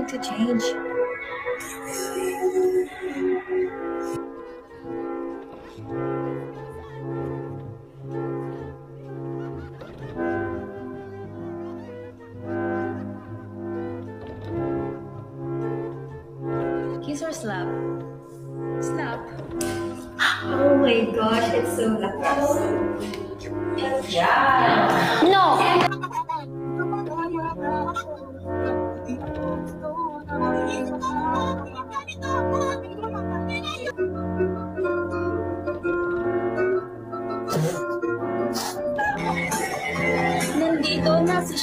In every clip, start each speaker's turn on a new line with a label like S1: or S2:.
S1: to change. Kiss or slap? Slap. Oh my gosh, it's so lakas. Yeah. No! Nandito na si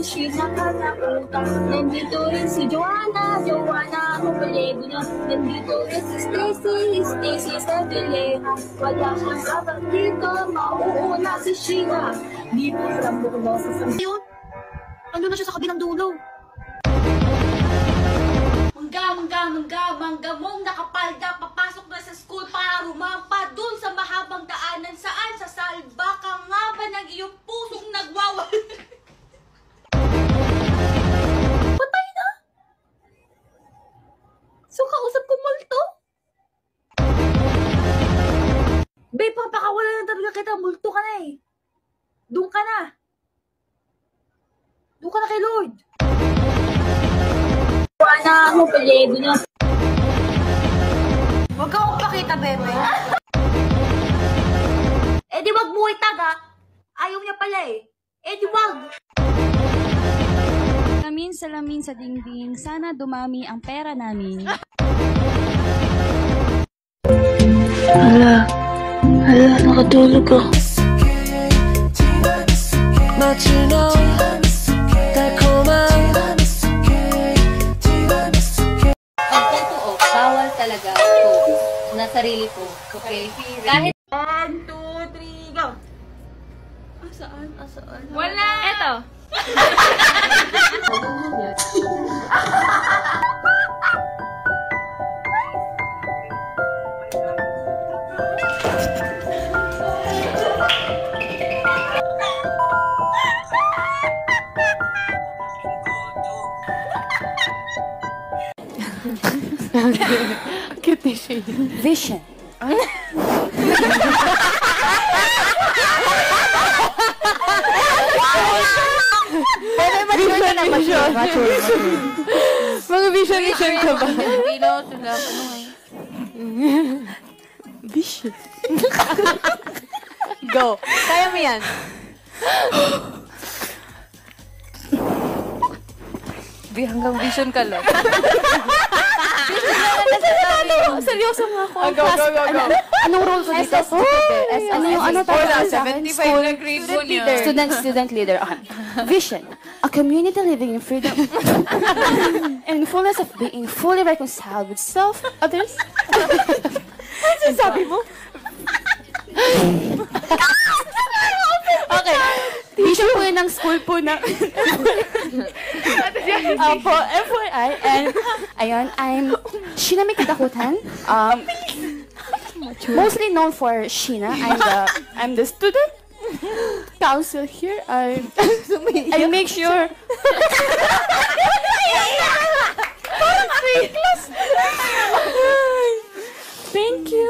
S1: Sheena katakutan. Nandito rin si Joanna ang palego na. Nandito rin si Stacy sa bilehan. Wala siyang sabat dito, mauuna si Sheena. Di mo alam mo kung nasa sa... Ayun! Ano na siya sa kabilang dulo? Mangga mong nakapalda, papasok na sa school para rumampa dun sa mahabang daanan saan sa salba ka nga ba ng iyong pusong nagwawa? Patay na? So kausap ko multo? Babe, papakawala na talaga kita, multo ka na eh. Doon ka na. Doon ka na kay Lord. Wala ako, palego na. Huwag ka akong pakita, bebe. Eh di wag mo itag, ha? Ayaw niya pala eh. Eh di wag.
S2: Salamin sa dingding, sana dumami ang pera namin.
S3: Hala, nakatulog ako.
S4: Bawal talaga po na sarili po. Okay? Kahit
S1: 1, 2, 3, go! Asaan?
S2: Wala! Eto!
S3: Cute ni siya.
S4: vision.
S3: Mga vision ka ba? Vision. Go. Kaya mo yan. Hanggang vision ka lang. Seryoso nga ako.
S5: Go.
S3: Anong role ko dito? Ano tawag sa akin?
S5: 75 na grade mo niya.
S3: Student leader. Vision. A community living in freedom and fullness of being fully reconciled with self, others. Ano sabi mo? Okay. Vision po yun ng school po na... po, FYI, and ayun, I'm Sheena May Katakutan. Mostly known for Sheena. I'm the student council here. I make sure. Thank you.